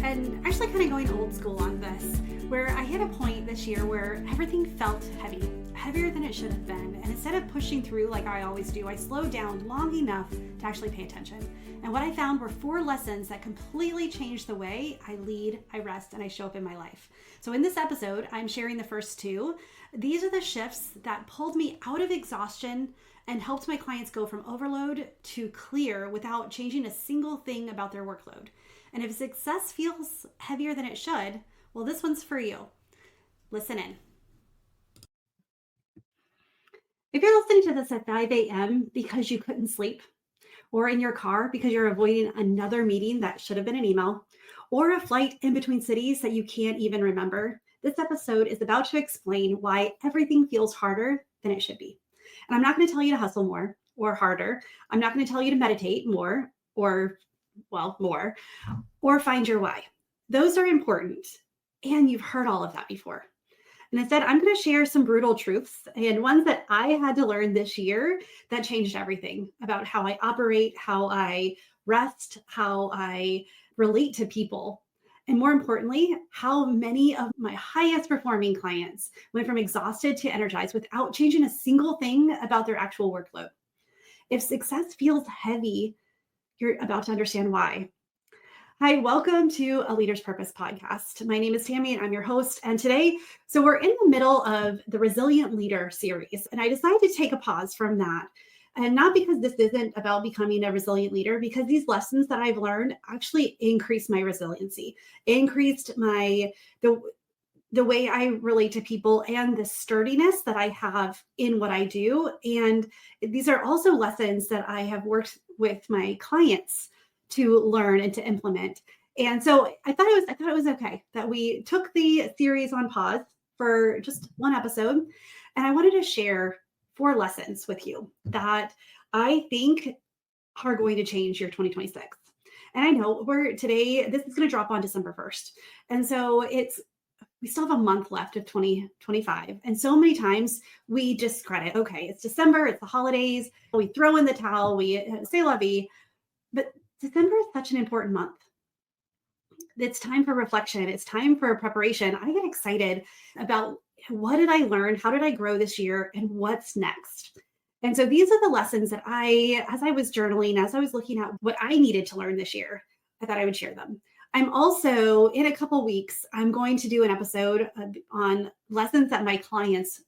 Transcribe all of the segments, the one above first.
and actually kind of going old school on this, where I hit a point this year where everything felt heavy, heavier than it should have been. And instead of pushing through like I always do, I slowed down long enough to actually pay attention. And what I found were 4 lessons that completely changed the way I lead, I rest, and I show up in my life. So in this episode, I'm sharing the first 2. These are the shifts that pulled me out of exhaustion and helped my clients go from overload to clear without changing a single thing about their workload. And if success feels heavier than it should, well, this one's for you. Listen in. If you're listening to this at 5 a.m. because you couldn't sleep, or in your car because you're avoiding another meeting that should have been an email, or a flight in between cities that you can't even remember, this episode is about to explain why everything feels harder than it should be. And I'm not going to tell you to hustle more or harder. I'm not going to tell you to meditate more or find your why. Those are important. And you've heard all of that before. And instead, I'm going to share some brutal truths and ones that I had to learn this year that changed everything about how I operate, how I rest, how I relate to people. And more importantly, how many of my highest performing clients went from exhausted to energized without changing a single thing about their actual workload. If success feels heavy, you're about to understand why. Hi, welcome to A Leader's Purpose podcast. My name is Tami and I'm your host. And today, so we're in the middle of the Resilient Leader series. And I decided to take a pause from that. And not because this isn't about becoming a resilient leader, because these lessons that I've learned actually increased my resiliency, increased the way I relate to people and the sturdiness that I have in what I do. And these are also lessons that I have worked with my clients to learn and to implement. And so I thought it was okay that we took the series on pause for just one episode. And I wanted to share 4 lessons with you that I think are going to change your 2026. And I know this is going to drop on December 1st. And so we still have a month left of 2025. And so many times we discredit, okay, it's December, it's the holidays, we throw in the towel, we say la vie, but December is such an important month. It's time for reflection. It's time for preparation. I get excited about what did I learn? How did I grow this year? And what's next? And so these are the lessons that as I was journaling, as I was looking at what I needed to learn this year, I thought I would share them. I'm also, in a couple weeks, I'm going to do an episode on lessons that my clients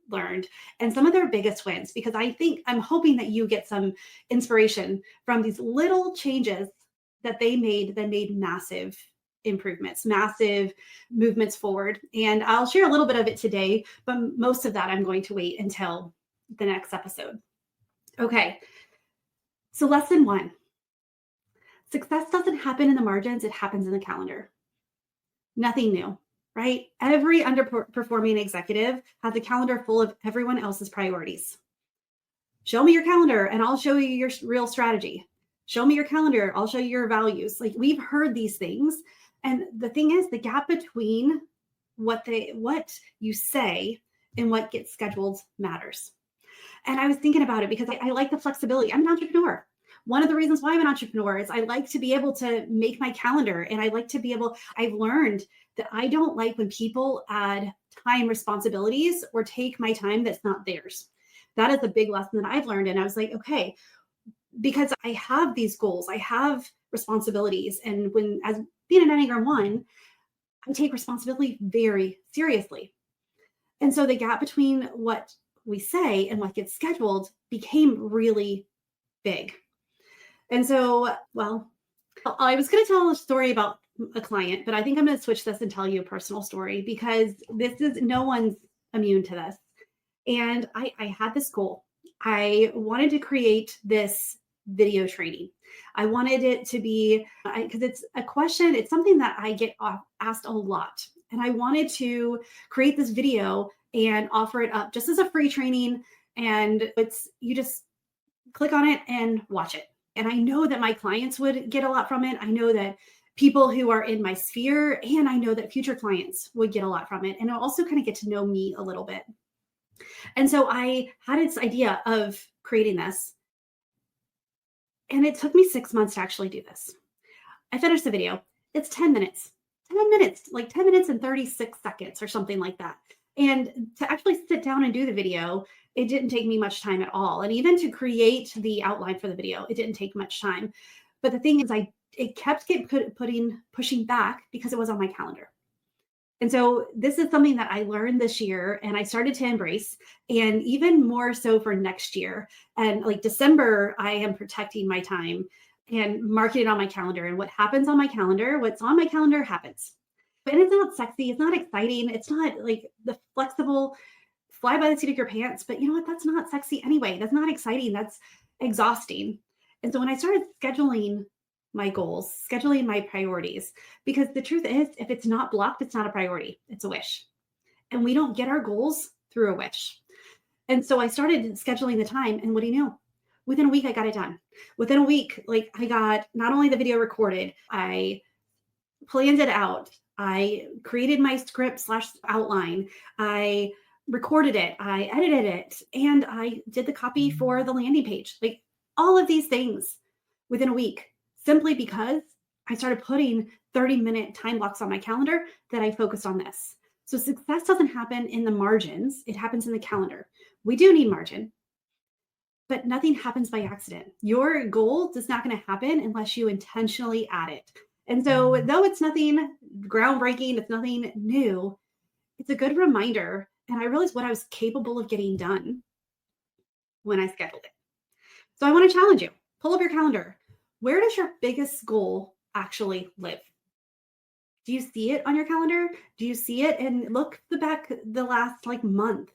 learned and some of their biggest wins, because I'm hoping that you get some inspiration from these little changes that they made massive improvements, massive movements forward. And I'll share a little bit of it today, but most of that I'm going to wait until the next episode. Okay. So lesson 1, success doesn't happen in the margins. It happens in the calendar. Nothing new. Right? Every underperforming executive has a calendar full of everyone else's priorities. Show me your calendar and I'll show you your real strategy. Show me your calendar, I'll show you your values. Like, we've heard these things. And the thing is, the gap between what you say and what gets scheduled matters. And I was thinking about it because I like the flexibility. I'm an entrepreneur. One of the reasons why I'm an entrepreneur is I like to be able to make my calendar, and I've learned that I don't like when people add time responsibilities or take my time that's not theirs. That is a big lesson that I've learned. And I was like, okay, because I have these goals, I have responsibilities. And as being an Enneagram 1, I take responsibility very seriously. And so the gap between what we say and what gets scheduled became really big. And so, I was going to tell a story about a client, but I think I'm going to switch this and tell you a personal story, because no one's immune to this. And I had this goal. I wanted to create this video training. I wanted it to be, because it's a question, it's something that I get asked a lot. And I wanted to create this video and offer it up just as a free training. And you just click on it and watch it. And I know that my clients would get a lot from it. I know that people who are in my sphere, and I know that future clients would get a lot from it. And I'll also kind of get to know me a little bit. And so I had this idea of creating this. And it took me 6 months to actually do this. I finished the video. It's 10 minutes, 10 minutes, like 10 minutes and 36 seconds or something like that. And to actually sit down and do the video, it didn't take me much time at all. And even to create the outline for the video, it didn't take much time. But the thing is, it kept pushing back because it was on my calendar. And so this is something that I learned this year and I started to embrace, and even more so for next year. And like December, I am protecting my time and marking it on my calendar. And what happens on my calendar, what's on my calendar happens. And it's not sexy, it's not exciting, it's not like the flexible fly by the seat of your pants. But you know what? That's not sexy anyway. That's not exciting. That's exhausting. And so when I started scheduling my goals, scheduling my priorities, because the truth is, if it's not blocked, it's not a priority, it's a wish. And we don't get our goals through a wish. And so I started scheduling the time. And what do you know? Within a week, I got it done. Within a week, like I got not only the video recorded, I planned it out. I created my script / outline. I recorded it. I edited it. And I did the copy for the landing page. Like all of these things within a week, simply because I started putting 30-minute time blocks on my calendar that I focused on this. So success doesn't happen in the margins. It happens in the calendar. We do need margin, but nothing happens by accident. Your goal is not going to happen unless you intentionally add it. And so though it's nothing groundbreaking, it's nothing new, it's a good reminder. And I realized what I was capable of getting done when I scheduled it. So I want to challenge you. Pull up your calendar. Where does your biggest goal actually live? Do you see it on your calendar? Do you see it? And look back the last month.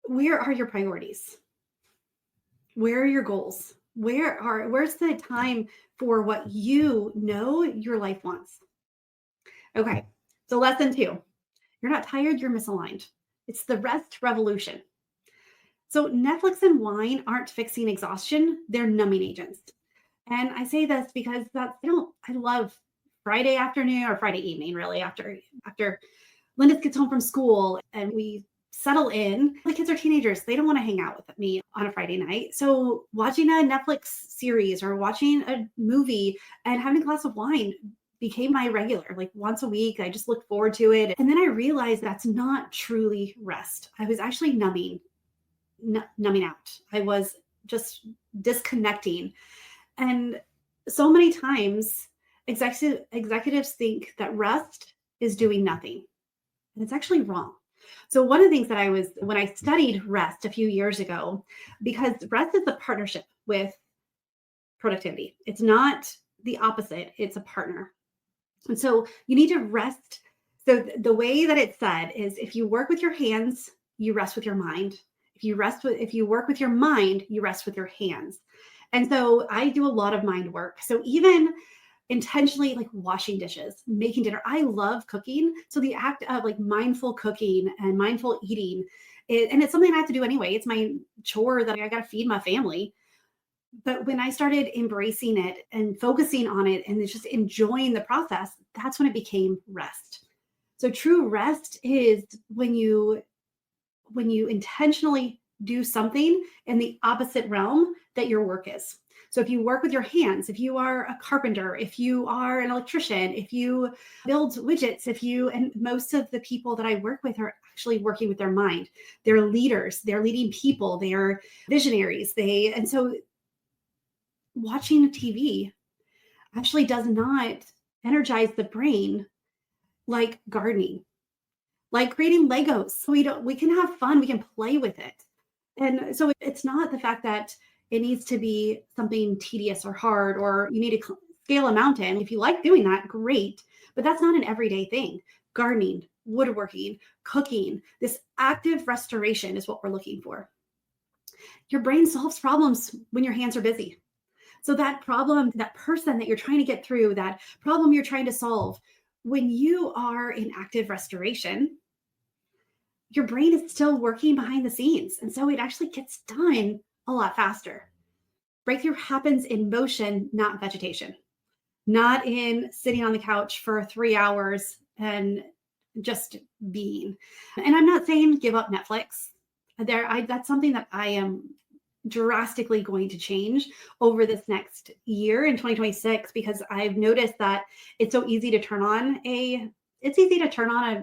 Where are your priorities? Where are your goals? Where's the time for what you know your life wants? Okay, so lesson 2. You're not tired, you're misaligned. It's the rest revolution. So Netflix and wine aren't fixing exhaustion, they're numbing agents. And I say this because I love Friday afternoon or Friday evening, really, after Linda gets home from school and we settle in. The kids are teenagers. They don't want to hang out with me on a Friday night. So watching a Netflix series or watching a movie and having a glass of wine became my regular, like once a week. I just look forward to it. And then I realized that's not truly rest. I was actually numbing out. I was just disconnecting. And so many times executives think that rest is doing nothing. And it's actually wrong. So one of the things that when I studied rest a few years ago, because rest is a partnership with productivity. It's not the opposite, it's a partner. And so you need to rest. So the way that it's said is, if you work with your hands, you rest with your mind. If you work with your mind, you rest with your hands. And so I do a lot of mind work. So even intentionally washing dishes, making dinner. I love cooking. So the act of mindful cooking and mindful eating, and it's something I have to do anyway. It's my chore that I got to feed my family. But when I started embracing it and focusing on it and just enjoying the process, that's when it became rest. So true rest is when you intentionally do something in the opposite realm that your work is. So if you work with your hands, if you are a carpenter, if you are an electrician, if you build widgets, and most of the people that I work with are actually working with their mind. They're leaders, they're leading people, they're visionaries. And so watching TV actually does not energize the brain like gardening, like creating Legos. We can have fun, we can play with it. And so it's not the fact that it needs to be something tedious or hard, or you need to scale a mountain. If you like doing that, great. But that's not an everyday thing. Gardening, woodworking, cooking, this active restoration is what we're looking for. Your brain solves problems when your hands are busy. So that problem, that person that you're trying to get through, that problem you're trying to solve, when you are in active restoration, your brain is still working behind the scenes. And so it actually gets done a lot faster. Breakthrough happens in motion, not vegetation, not in sitting on the couch for 3 hours and just being. And I'm not saying give up Netflix. That's something that I am drastically going to change over this next year in 2026, because I've noticed that it's so easy to turn on a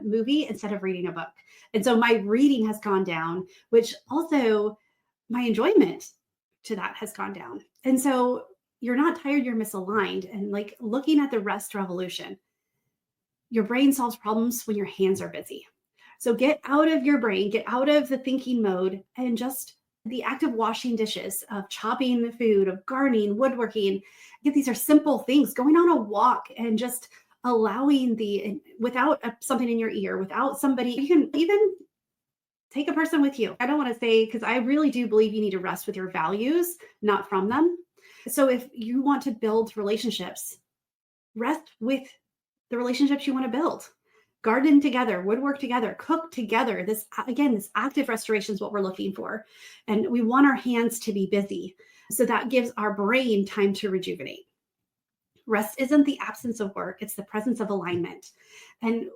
movie instead of reading a book. And so my reading has gone down, which also my enjoyment to that has gone down. And so you're not tired, you're misaligned. And like looking at the rest revolution, your brain solves problems when your hands are busy. So get out of your brain, get out of the thinking mode, and just the act of washing dishes, of chopping the food, of gardening, woodworking. Again, these are simple things. Going on a walk and just allowing without something in your ear, without somebody, you can even take a person with you. I don't want to say, because I really do believe you need to rest with your values, not from them. So if you want to build relationships, rest with the relationships you want to build. Garden together, woodwork together, cook together. This active restoration is what we're looking for. And we want our hands to be busy. So that gives our brain time to rejuvenate. Rest isn't the absence of work, it's the presence of alignment. And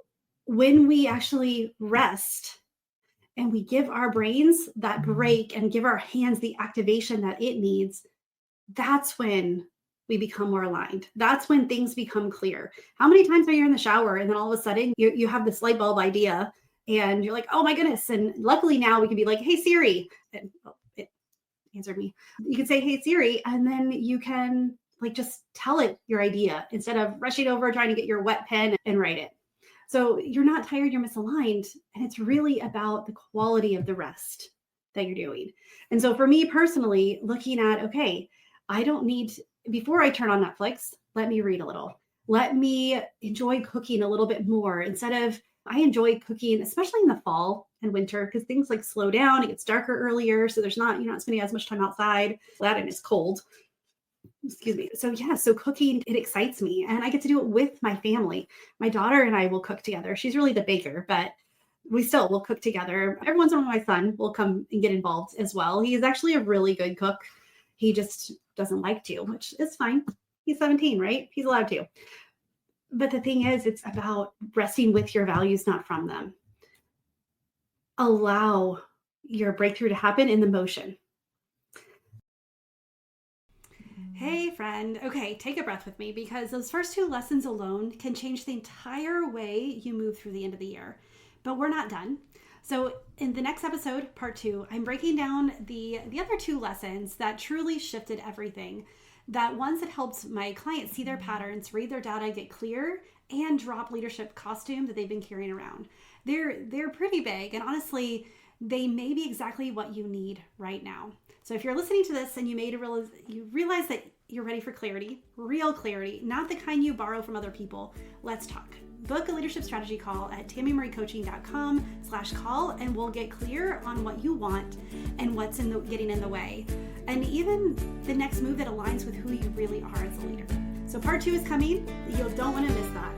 when we actually rest and we give our brains that break and give our hands the activation that it needs, that's when we become more aligned. That's when things become clear. How many times are you in the shower and then all of a sudden you have this light bulb idea and you're like, oh my goodness. And luckily now we can be like, hey Siri, and it answered me. You can say, hey Siri, and then you can like just tell it your idea instead of rushing over trying to get your wet pen and write it. So you're not tired, you're misaligned. And it's really about the quality of the rest that you're doing. And so for me personally, looking at, okay, I don't need, before I turn on Netflix, let me read a little. Let me enjoy cooking a little bit more. I enjoy cooking, especially in the fall and winter, because things like slow down, it gets darker earlier. So you're not spending as much time outside. That and it's cold. Excuse me. So cooking, it excites me. And I get to do it with my family. My daughter and I will cook together. She's really the baker, but we still will cook together. Every once in a while, my son will come and get involved as well. He is actually a really good cook. He just doesn't like to, which is fine. He's 17, right? He's allowed to. But the thing is, it's about resting with your values, not from them. Allow your breakthrough to happen in the motion. Hey friend, okay, take a breath with me, because those first two lessons alone can change the entire way you move through the end of the year. But we're not done. So in the next episode, part 2, I'm breaking down the other 2 lessons that truly shifted everything. That ones that helped my clients see their patterns, read their data, get clear, and drop leadership costume that they've been carrying around. They're pretty big, and honestly, they may be exactly what you need right now. So if you're listening to this and you realize that you're ready for clarity, real clarity, not the kind you borrow from other people, let's talk. Book a leadership strategy call at TamiMarieCoaching.com/call, and we'll get clear on what you want and what's getting in the way, and even the next move that aligns with who you really are as a leader. So part 2 is coming. You don't want to miss that.